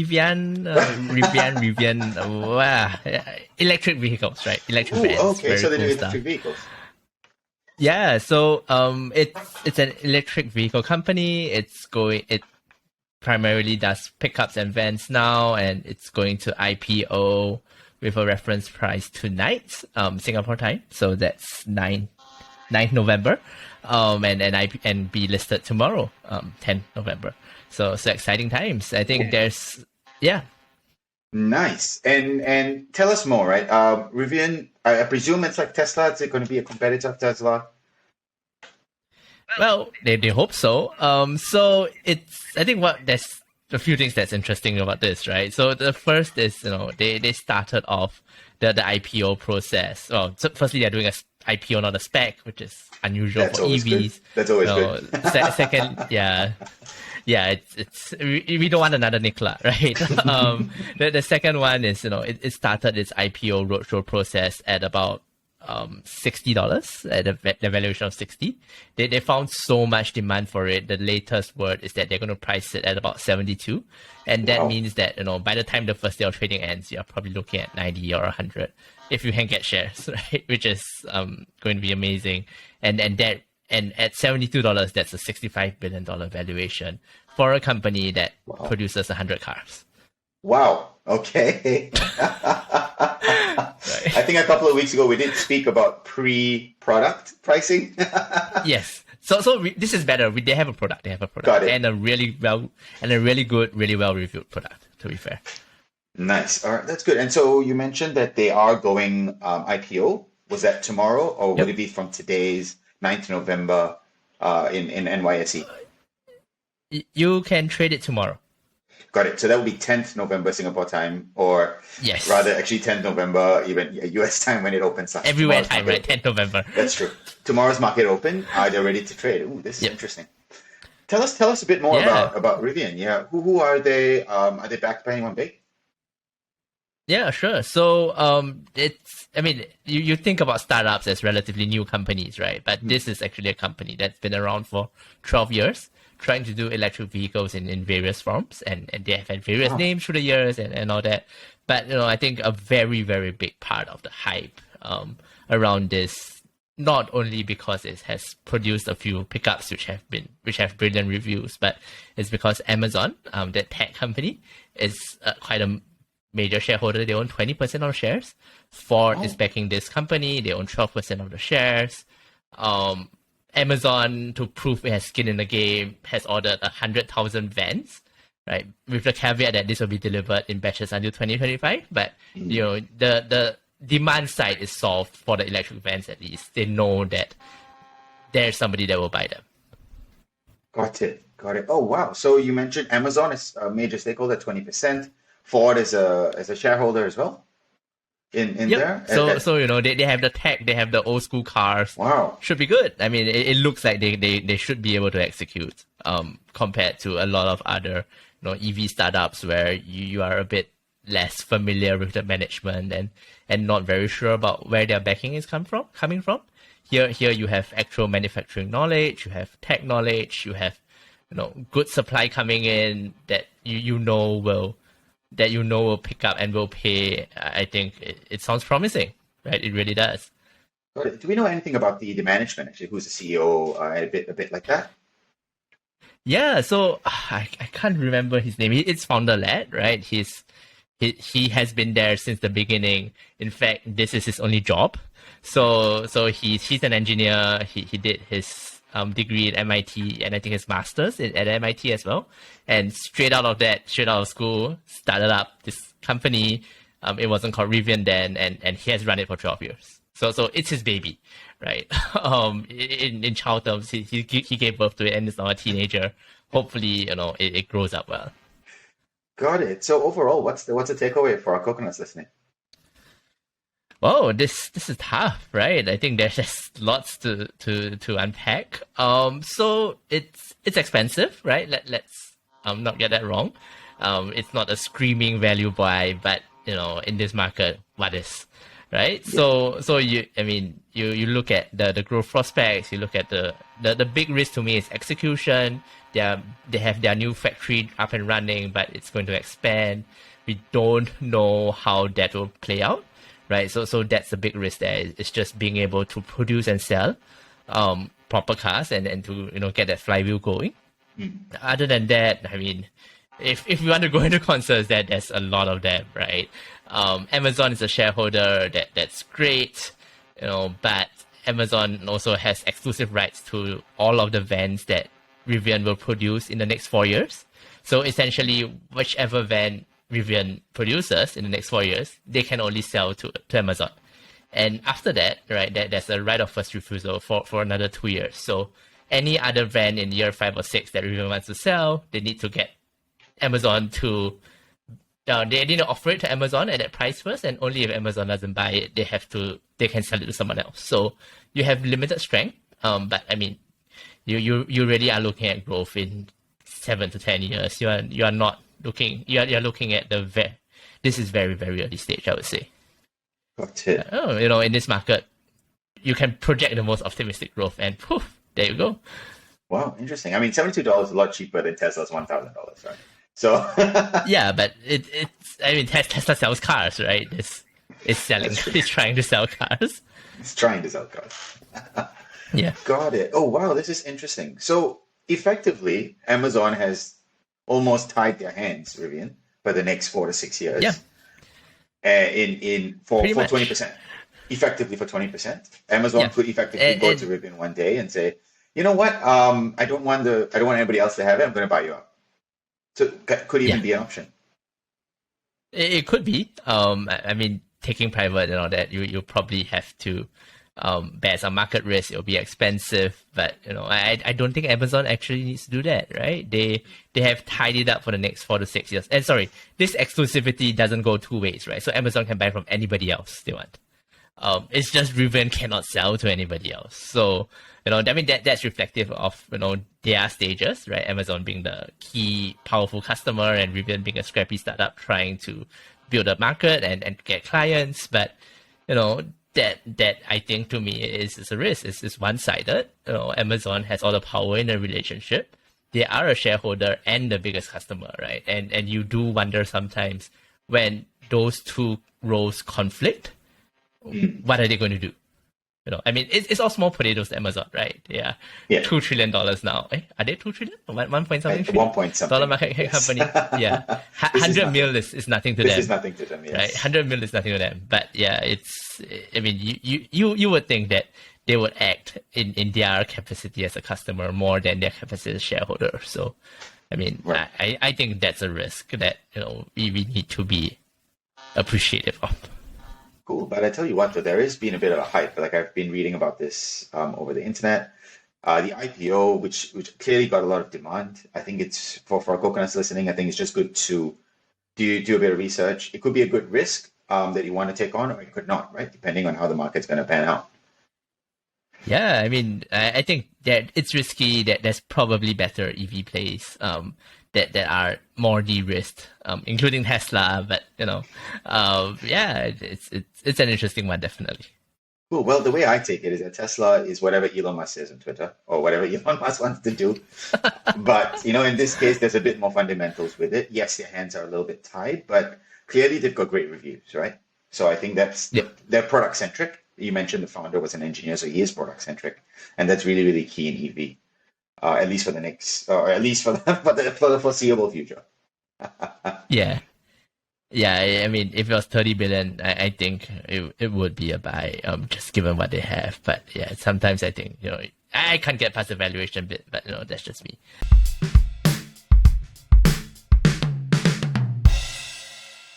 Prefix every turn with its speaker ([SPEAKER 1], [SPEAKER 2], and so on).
[SPEAKER 1] Rivian, wow. Electric vehicles, right? Electric vans.
[SPEAKER 2] Okay,
[SPEAKER 1] Very
[SPEAKER 2] so they
[SPEAKER 1] cool
[SPEAKER 2] do
[SPEAKER 1] stuff.
[SPEAKER 2] electric vehicles.
[SPEAKER 1] Yeah, so it's an electric vehicle company. It primarily does pickups and vans now, and it's going to IPO with a reference price tonight, Singapore time. So that's 9th November, and be listed tomorrow, 10th November. So exciting times. I think yeah.
[SPEAKER 2] Nice. And tell us more, right? Rivian, I presume it's like Tesla. Is it going to be a competitor of Tesla?
[SPEAKER 1] Well, they hope so. So I think there's a few things that's interesting about this, right? So the first is, they started off the IPO process. Well, so firstly, they're doing a IPO, not a SPAC, which is unusual
[SPEAKER 2] That's
[SPEAKER 1] for
[SPEAKER 2] always
[SPEAKER 1] EVs.
[SPEAKER 2] good. That's always good.
[SPEAKER 1] Second, yeah. Yeah, we don't want another Nikola, right? The second one is, it started its IPO roadshow process at about $60 at the valuation of 60. They found so much demand for it. The latest word is that they're going to price it at about 72, and that means that by the time the first day of trading ends, you're probably looking at 90 or 100 if you can get shares, right? Which is going to be amazing. And at $72, that's a $65 billion valuation for a company that produces 100 cars.
[SPEAKER 2] Wow. Okay. I think a couple of weeks ago we did speak about pre-product pricing.
[SPEAKER 1] Yes. So this is better. They have a product.
[SPEAKER 2] Got it.
[SPEAKER 1] And a really good, really well reviewed product. To be fair.
[SPEAKER 2] Nice. All right, that's good. And so you mentioned that they are going IPO. Was that tomorrow, or would it be from today's 9th November in NYSE?
[SPEAKER 1] You can trade it tomorrow.
[SPEAKER 2] Got it. So that would be 10th November Singapore time, or
[SPEAKER 1] yes,
[SPEAKER 2] rather actually 10th November even US time when it opens up.
[SPEAKER 1] Everywhere time, right? 10th November.
[SPEAKER 2] That's true. Tomorrow's market open. Are they ready to trade? Ooh, this is interesting. Tell us a bit more about Rivian. Yeah, who are they? Are they backed by anyone big?
[SPEAKER 1] Yeah, sure. So you think about startups as relatively new companies, right? But this is actually a company that's been around for 12 years, trying to do electric vehicles in various forms, and they have had various names through the years and all that. But I think a very, very big part of the hype around this, not only because it has produced a few pickups which have brilliant reviews, but it's because Amazon, that tech company, is quite a major shareholder. They own 20% of shares. Ford is backing this company. They own 12% of the shares. Amazon, to prove it has skin in the game, has ordered 100,000 vans, right? With the caveat that this will be delivered in batches until 2025. But the demand side is solved for the electric vans. At least they know that there's somebody that will buy them.
[SPEAKER 2] Got it. Oh wow! So you mentioned Amazon is a major stakeholder, 20%. Ford is a shareholder as well. In there.
[SPEAKER 1] So they have the tech, they have the old school cars.
[SPEAKER 2] Wow,
[SPEAKER 1] should be good. I mean, it looks like they should be able to execute compared to a lot of other EV startups where you are a bit less familiar with the management and not very sure about where their backing is coming from. Here you have actual manufacturing knowledge, you have tech knowledge, you have good supply coming in that you know will pick up and will pay. I think it sounds promising, right? It really does.
[SPEAKER 2] Do we know anything about the management, actually? Who's the CEO? A bit like that?
[SPEAKER 1] Yeah, so I can't remember his name. It's founder-led, right? He has been there since the beginning. In fact, this is his only job. So he's an engineer. He did his degree at MIT, and I think his master's at MIT as well. And straight out of school, started up this company. It wasn't called Rivian then, and he has run it for 12 years. So it's his baby, right? In child terms, he gave birth to it and is now a teenager. Hopefully, it grows up well.
[SPEAKER 2] Got it. So overall, what's the takeaway for our coconuts listening?
[SPEAKER 1] Whoa, this is tough, right? I think there's just lots to unpack. So it's expensive, right? Let's not get that wrong. It's not a screaming value buy, but in this market, what is, right? So you look at the growth prospects, you look at the big risk to me is execution. They have their new factory up and running, but it's going to expand. We don't know how that will play out, right? So that's the big risk there. It's just being able to produce and sell proper cars and to get that flywheel going. Other than that, I mean, if we want to go into concerns, there's a lot of them, right? Amazon is a shareholder, that's great, but Amazon also has exclusive rights to all of the vans that Rivian will produce in the next 4 years. So essentially, whichever van Rivian produces in the next 4 years, they can only sell to Amazon. And after that, right, there's a right of first refusal for another 2 years. So any other van in year 5 or 6 that Rivian wants to sell, they need to get Amazon to they need to offer it to Amazon at that price first, and only if Amazon doesn't buy it, they can sell it to someone else. So you have limited strength, but I mean, you really are looking at growth in 7 to 10 years. You are not looking. You're looking at this is very, very early stage, I would say.
[SPEAKER 2] Got it.
[SPEAKER 1] In this market, you can project the most optimistic growth, and poof, there you go.
[SPEAKER 2] Wow, interesting. I mean, $72 is a lot cheaper than Tesla's $1,000, right? So
[SPEAKER 1] yeah, but Tesla sells cars, right? It's selling. It's trying to sell cars.
[SPEAKER 2] It's trying to sell cars.
[SPEAKER 1] Yeah.
[SPEAKER 2] Got it. Oh wow, this is interesting. So effectively, Amazon has almost tied their hands, Rivian, for the next 4 to 6 years.
[SPEAKER 1] Yeah.
[SPEAKER 2] For 20%. Effectively for 20%. Amazon could effectively go to Rivian one day and say, you know what? I don't want anybody else to have it. I'm going to buy you up. So that could even be an option.
[SPEAKER 1] It could be. I mean, taking private and all that, you probably have to bear some market risk. It'll be expensive, but I don't think Amazon actually needs to do that, right? They have tied it up for the next 4 to 6 years. And sorry, this exclusivity doesn't go two ways, right? So Amazon can buy from anybody else they want. It's just Rivian cannot sell to anybody else. So that's reflective of their stages, right? Amazon being the key powerful customer and Rivian being a scrappy startup trying to build a market and get clients. But that I think to me is a risk. It's one-sided. Amazon has all the power in the relationship. They are a shareholder and the biggest customer, right? And you do wonder sometimes when those two roles conflict, what are they going to do? I mean, it's all small potatoes to Amazon, right? Yeah. $2 trillion now. Are they 2 trillion? 1 point something trillion?
[SPEAKER 2] 1 point something.
[SPEAKER 1] Dollar market company. Yeah. 100 mil is nothing to them.
[SPEAKER 2] This is nothing to them, yes.
[SPEAKER 1] Right? 100 mil is nothing to them. But yeah, you would think that they would act in their capacity as a customer more than their capacity as a shareholder. So, I mean, right. I think that's a risk that, we need to be appreciative of.
[SPEAKER 2] Cool, but I tell you what, though, there has been a bit of a hype. Like I've been reading about this over the internet. The IPO, which clearly got a lot of demand. I think it's for our coconuts listening. I think it's just good to do a bit of research. It could be a good risk that you want to take on, or it could not, right? Depending on how the market's going to pan out.
[SPEAKER 1] Yeah, I mean, I think that it's risky. That there's probably better EV plays that are more de-risked, including Tesla. But it's an interesting one, definitely.
[SPEAKER 2] Cool. Well, the way I take it is that Tesla is whatever Elon Musk says on Twitter, or whatever Elon Musk wants to do. But in this case, there's a bit more fundamentals with it. Yes, their hands are a little bit tied, but clearly they've got great reviews, right? So I think they're product centric. You mentioned the founder was an engineer, so he is product centric, and that's really, really key in EV. At least for the next, or at least for the foreseeable future.
[SPEAKER 1] Yeah. I mean, if it was 30 billion, I think it would be a buy, just given what they have. But yeah, sometimes I think, I can't get past the valuation bit, but that's just me.